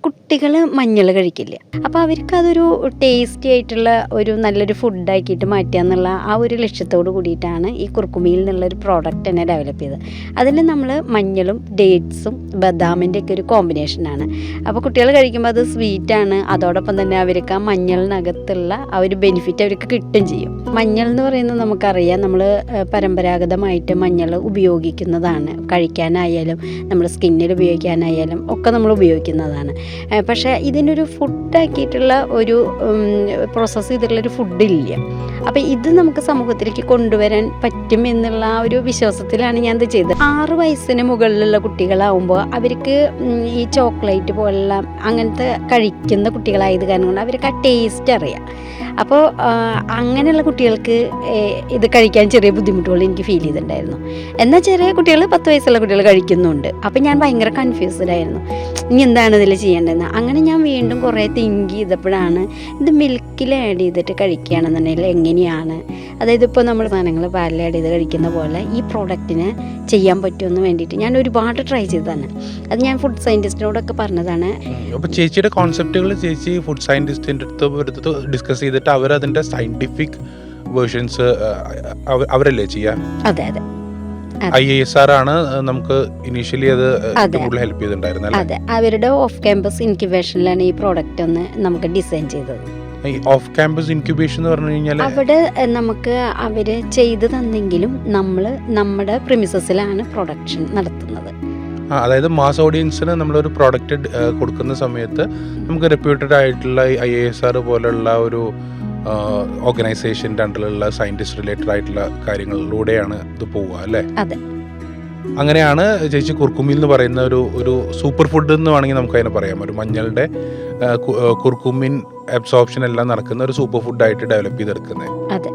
കുട്ടികൾ മഞ്ഞൾ കഴിക്കില്ല. അപ്പോൾ അവർക്കതൊരു ടേസ്റ്റി ആയിട്ടുള്ള ഒരു നല്ലൊരു ഫുഡാക്കിയിട്ട് മാറ്റുക എന്നുള്ള ആ ഒരു ലക്ഷ്യത്തോട് കൂടിയിട്ടാണ് ഈ കുർക്കുമിയിൽ നിന്നുള്ളൊരു പ്രോഡക്റ്റ് തന്നെ ഡെവലപ്പ് ചെയ്തത്. അതിൽ നമ്മൾ മഞ്ഞളും ഡേറ്റ്സും ബദാമിൻ്റെ ഒക്കെ ഒരു കോമ്പിനേഷനാണ്. അപ്പോൾ കുട്ടികൾ കഴിക്കുമ്പോൾ അത് സ്വീറ്റാണ്, അതോടൊപ്പം തന്നെ അവർക്ക് ആ മഞ്ഞളിനകത്തുള്ള ആ ഒരു ബെനിഫിറ്റ് അവർക്ക് കിട്ടും ചെയ്യും. മഞ്ഞൾ എന്ന് പറയുന്നത് നമുക്കറിയാം, നമ്മൾ പരമ്പരാഗതമായിട്ട് മഞ്ഞൾ ഉപയോഗിക്കുന്നതാണ്. കഴിക്കാനായാലും നമ്മൾ സ്കിന്നിൽ ഉപയോഗിക്കാനായാലും ഒക്കെ നമ്മൾ ഉപയോഗിക്കുന്നതാണ്. പക്ഷേ ഇതിനൊരു ഫുഡാക്കിയിട്ടുള്ള ഒരു പ്രോസസ്സ് ചെയ്തിട്ടുള്ളൊരു ഫുഡില്ല. അപ്പോൾ ഇത് നമുക്ക് സമൂഹത്തിലേക്ക് കൊണ്ടുവരാൻ പറ്റും എന്നുള്ള ആ ഒരു വിശ്വാസത്തിലാണ് ഞാൻ ഇത് ചെയ്തത്. 6 വയസ്സിന് മുകളിലുള്ള കുട്ടികളാവുമ്പോൾ അവർക്ക് ഈ ചോക്ലേറ്റ് പോലുള്ള അങ്ങനത്തെ കഴിക്കുന്ന കുട്ടികളായത് കാരണം കൊണ്ട് അവർക്ക് ആ ടേസ്റ്റ് അറിയാം. അപ്പോൾ അങ്ങനെയുള്ള കുട്ടികൾക്ക് ഇത് കഴിക്കാൻ ചെറിയ ബുദ്ധിമുട്ടുകൾ എനിക്ക് ഫീൽ ചെയ്തിട്ടുണ്ടായിരുന്നു. എന്നാൽ ചെറിയ കുട്ടികൾ 10 വയസ്സുള്ള കുട്ടികൾ കഴിക്കുന്നുണ്ട്. അപ്പം ഞാൻ ഭയങ്കര കൺഫ്യൂസ്ഡ് ആയിരുന്നു, ഇനി എന്താണ് ഇതിൽ ചെയ്യേണ്ടതെന്ന്. അങ്ങനെ ഞാൻ വീണ്ടും കുറേ തിങ്ക് ചെയ്തപ്പോഴാണ് ഇത് മിൽക്കിൽ ആഡ് ചെയ്തിട്ട് കഴിക്കുകയാണെന്നുണ്ടെങ്കിൽ എങ്ങനെയാണ്, അതായത് ഇപ്പോൾ നമ്മൾ സാധനങ്ങൾ പാലിൽ ആഡ് ചെയ്ത് കഴിക്കുന്ന പോലെ ഈ പ്രോഡക്റ്റിന് ചെയ്യാൻ പറ്റുമെന്ന് വേണ്ടിയിട്ട് ഞാൻ ഒരുപാട് ട്രൈ ചെയ്തതാണ്. അത് ഞാൻ ഫുഡ് സയൻറ്റിസ്റ്റിനോടൊക്കെ പറഞ്ഞതാണ്. അപ്പോൾ ചേച്ചിയുടെ കോൺസെപ്റ്റുകൾ ചേച്ചി ഫുഡ് സയൻറ്റിസ്റ്റിൻ്റെ അടുത്ത് ഡിസ്കസ് ചെയ്തിട്ട് അവരതിൻ്റെ സയൻറ്റിഫിക് വേർഷൻസ് അവരല്ലേ ചെയ്യാൻ? അതെ അതെ, IISR ആണ് നമുക്ക് ഇനീഷ്യലി അത് കൂടുതൽ ഹെൽപ്പ് ചെയ്തിട്ടുണ്ടായിരുന്നത്. അതെ, അവരുടെ ഓഫ് ക്യാമ്പസ് ഇൻക്യുബേഷനിലാണ് ഈ പ്രോഡക്റ്റ് ഒന്ന് നമുക്ക് ഡിസൈൻ ചെയ്തത്. ഈ ഓഫ് ക്യാമ്പസ് ഇൻക്യുബേഷൻ എന്ന് പറഞ്ഞു കഴിഞ്ഞാൽ അവിടെ നമുക്ക് അവർ ചെയ്തു തന്നെങ്കിലും നമ്മൾ നമ്മുടെ പ്രിമിസസിലാണ് പ്രൊഡക്ഷൻ നടത്തുന്നത്. അതായത് മാസ് ഓഡിയൻസിന് നമ്മളൊരു പ്രോഡക്റ്റ് കൊടുക്കുന്ന സമയത്ത് നമുക്ക് റെപ്യൂട്ടഡ് ആയിട്ടുള്ള IISR പോലുള്ള ഒരു ഓർഗനൈസേഷൻ്റെ അണ്ടറിലുള്ള സയൻറ്റിസ്റ്റ് റിലേറ്റഡ് ആയിട്ടുള്ള കാര്യങ്ങളിലൂടെയാണ് ഇത് പോവുക അല്ലേ? അതെ, അങ്ങനെയാണ് ചേച്ചി കുർക്കുമിൽ എന്ന് പറയുന്ന ഒരു സൂപ്പർ ഫുഡ് എന്ന് വേണമെങ്കിൽ നമുക്ക് അതിനെ പറയാം. ഒരു മഞ്ഞളുടെ കുർക്കുമിൻ അബ്സോർപ്ഷൻ എല്ലാം നടക്കുന്ന ഒരു സൂപ്പർ ഫുഡായിട്ട് ഡെവലപ്പ് ചെയ്തെടുക്കുന്നത്. അതെ.